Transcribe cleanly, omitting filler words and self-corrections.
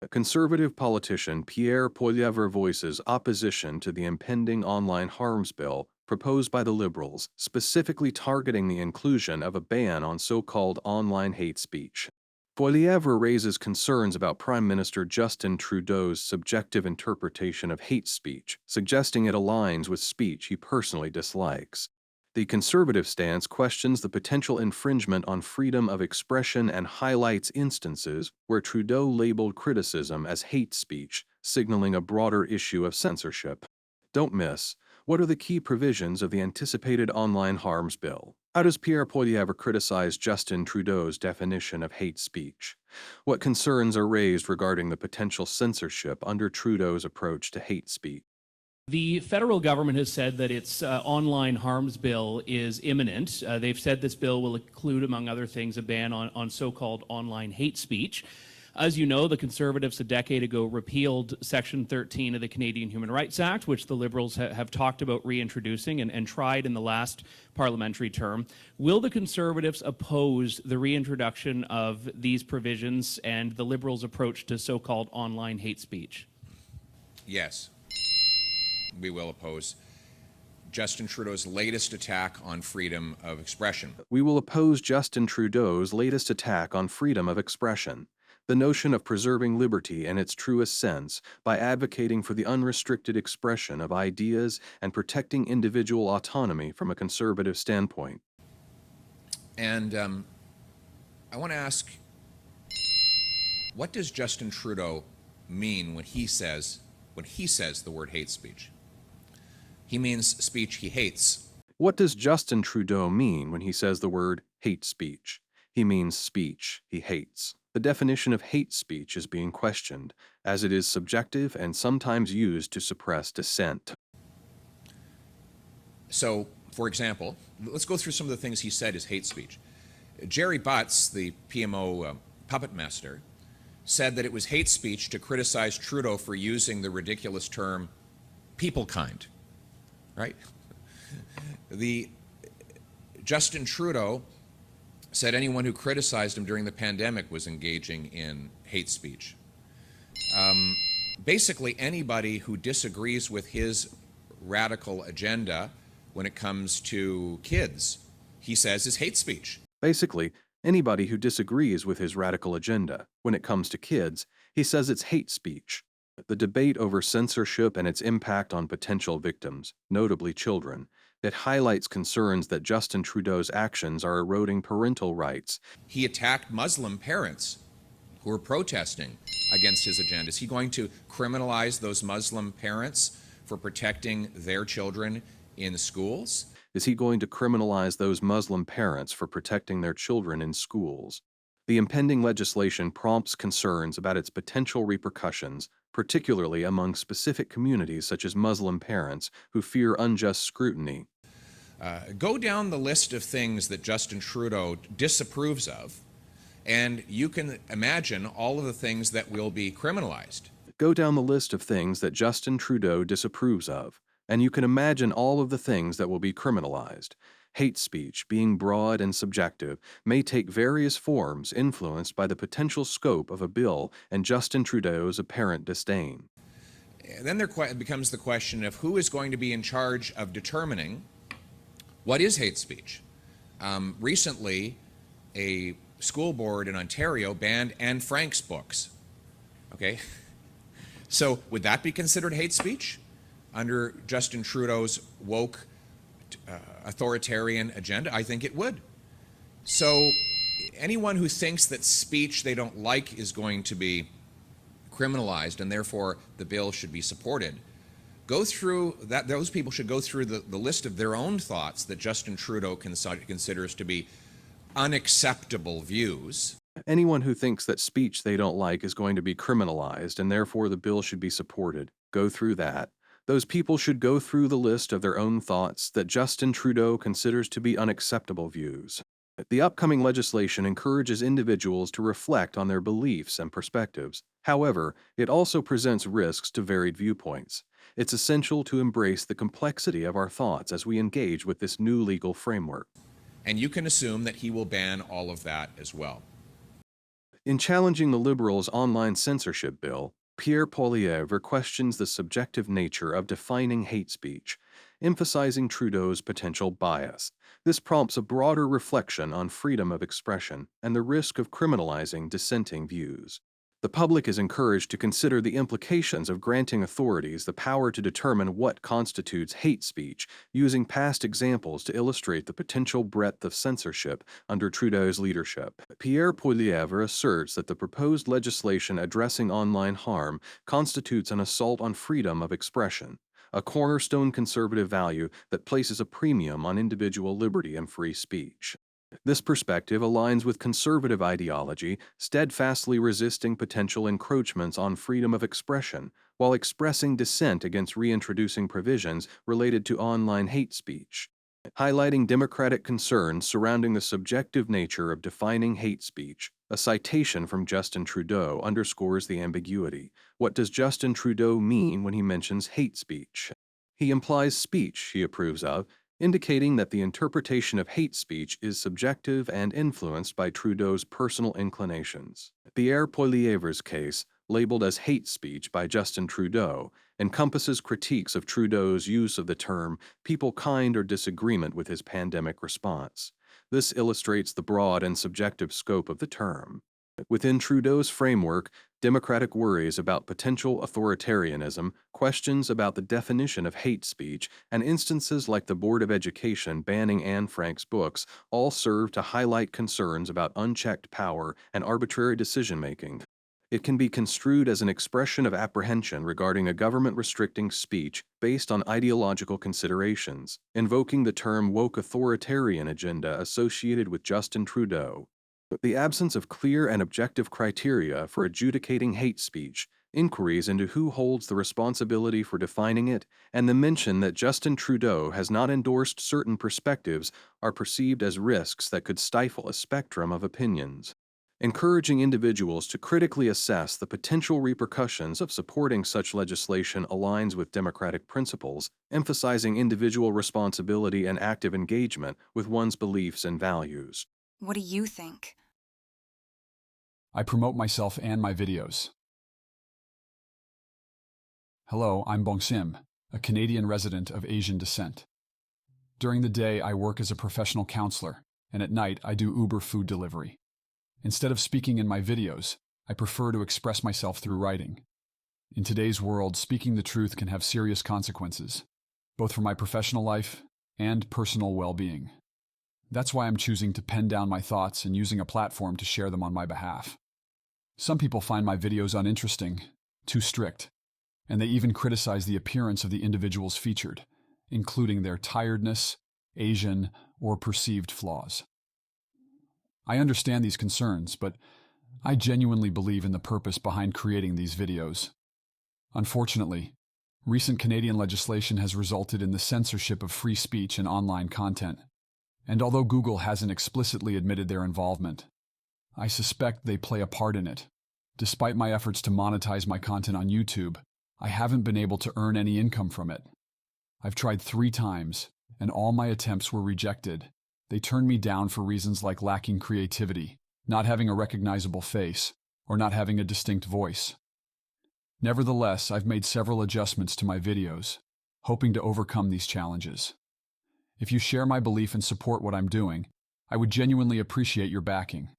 Conservative politician Pierre Poilievre voices opposition to the impending online harms bill proposed by the Liberals, specifically targeting the inclusion of a ban on so-called online hate speech. Poilievre raises concerns about Prime Minister Justin Trudeau's subjective interpretation of hate speech, suggesting it aligns with speech he personally dislikes. The conservative stance questions the potential infringement on freedom of expression and highlights instances where Trudeau labeled criticism as hate speech, signaling a broader issue of censorship. Don't miss, what are the key provisions of the anticipated online harms bill? How does Pierre Poilievre criticize Justin Trudeau's definition of hate speech? What concerns are raised regarding the potential censorship under Trudeau's approach to hate speech? The federal government has said that its online harms bill is imminent. They've said this bill will include, among other things, a ban on so-called online hate speech. As you know, the Conservatives a decade ago repealed Section 13 of the Canadian Human Rights Act, which the Liberals have talked about reintroducing and tried in the last parliamentary term. Will the Conservatives oppose the reintroduction of these provisions and the Liberals' approach to so-called online hate speech? Yes. We will oppose Justin Trudeau's latest attack on freedom of expression. We will oppose Justin Trudeau's latest attack on freedom of expression, the notion of preserving liberty in its truest sense by advocating for the unrestricted expression of ideas and protecting individual autonomy from a conservative standpoint. And I want to ask, what does Justin Trudeau mean when he says the word hate speech? He means speech he hates. What does Justin Trudeau mean when he says the word hate speech? He means speech he hates. The definition of hate speech is being questioned, as it is subjective and sometimes used to suppress dissent. So, for example, let's go through some of the things he said is hate speech. Jerry Butts, the PMO puppet master, said that it was hate speech to criticize Trudeau for using the ridiculous term people kind. Right? The Justin Trudeau said anyone who criticized him during the pandemic was engaging in hate speech. Basically, anybody who disagrees with his radical agenda when it comes to kids, he says is hate speech. Basically, anybody who disagrees with his radical agenda when it comes to kids, he says it's hate speech. The debate over censorship and its impact on potential victims, notably children, it highlights concerns that Justin Trudeau's actions are eroding parental rights. He attacked Muslim parents who were protesting against his agenda. Is he going to criminalize those Muslim parents for protecting their children in schools? Is he going to criminalize those Muslim parents for protecting their children in schools? The impending legislation prompts concerns about its potential repercussions, particularly among specific communities such as Muslim parents who fear unjust scrutiny. Go down the list of things that Justin Trudeau disapproves of, and you can imagine all of the things that will be criminalized. Go down the list of things that Justin Trudeau disapproves of, and you can imagine all of the things that will be criminalized. Hate speech, being broad and subjective, may take various forms influenced by the potential scope of a bill and Justin Trudeau's apparent disdain. Then there becomes the question of who is going to be in charge of determining what is hate speech. Recently, a school board in Ontario banned Anne Frank's books. Okay? So would that be considered hate speech under Justin Trudeau's woke authoritarian agenda? I think it would. So anyone who thinks that speech they don't like is going to be criminalized and therefore the bill should be supported, go through that. Those people should go through the list of their own thoughts that Justin Trudeau considers to be unacceptable views. Anyone who thinks that speech they don't like is going to be criminalized and therefore the bill should be supported, go through that. Those people should go through the list of their own thoughts that Justin Trudeau considers to be unacceptable views. The upcoming legislation encourages individuals to reflect on their beliefs and perspectives. However, it also presents risks to varied viewpoints. It's essential to embrace the complexity of our thoughts as we engage with this new legal framework. And you can assume that he will ban all of that as well. In challenging the Liberals' online censorship bill, Pierre Poilievre questions the subjective nature of defining hate speech, emphasizing Trudeau's potential bias. This prompts a broader reflection on freedom of expression and the risk of criminalizing dissenting views. The public is encouraged to consider the implications of granting authorities the power to determine what constitutes hate speech, using past examples to illustrate the potential breadth of censorship under Trudeau's leadership. Pierre Poilievre asserts that the proposed legislation addressing online harm constitutes an assault on freedom of expression, a cornerstone conservative value that places a premium on individual liberty and free speech. This perspective aligns with conservative ideology, steadfastly resisting potential encroachments on freedom of expression, while expressing dissent against reintroducing provisions related to online hate speech. Highlighting democratic concerns surrounding the subjective nature of defining hate speech, a citation from Justin Trudeau underscores the ambiguity. What does Justin Trudeau mean when he mentions hate speech? He implies speech he approves of, indicating that the interpretation of hate speech is subjective and influenced by Trudeau's personal inclinations. Pierre Poilievre's case, labeled as hate speech by Justin Trudeau, encompasses critiques of Trudeau's use of the term people kind or disagreement with his pandemic response. This illustrates the broad and subjective scope of the term. Within Trudeau's framework, Democratic worries about potential authoritarianism, questions about the definition of hate speech, and instances like the Board of Education banning Anne Frank's books all serve to highlight concerns about unchecked power and arbitrary decision-making. It can be construed as an expression of apprehension regarding a government restricting speech based on ideological considerations, invoking the term woke authoritarian agenda associated with Justin Trudeau. The absence of clear and objective criteria for adjudicating hate speech, inquiries into who holds the responsibility for defining it, and the mention that Justin Trudeau has not endorsed certain perspectives are perceived as risks that could stifle a spectrum of opinions. Encouraging individuals to critically assess the potential repercussions of supporting such legislation aligns with democratic principles, emphasizing individual responsibility and active engagement with one's beliefs and values. What do you think? I promote myself and my videos. Hello, I'm Bong Sim, a Canadian resident of Asian descent. During the day, I work as a professional counselor, and at night, I do Uber food delivery. Instead of speaking in my videos, I prefer to express myself through writing. In today's world, speaking the truth can have serious consequences, both for my professional life and personal well-being. That's why I'm choosing to pen down my thoughts and using a platform to share them on my behalf. Some people find my videos uninteresting, too strict, and they even criticize the appearance of the individuals featured, including their tiredness, Asian, or perceived flaws. I understand these concerns, but I genuinely believe in the purpose behind creating these videos. Unfortunately, recent Canadian legislation has resulted in the censorship of free speech and online content. And although Google hasn't explicitly admitted their involvement, I suspect they play a part in it. Despite my efforts to monetize my content on YouTube, I haven't been able to earn any income from it. I've tried 3 times, and all my attempts were rejected. They turned me down for reasons like lacking creativity, not having a recognizable face, or not having a distinct voice. Nevertheless, I've made several adjustments to my videos, hoping to overcome these challenges. If you share my belief and support what I'm doing, I would genuinely appreciate your backing.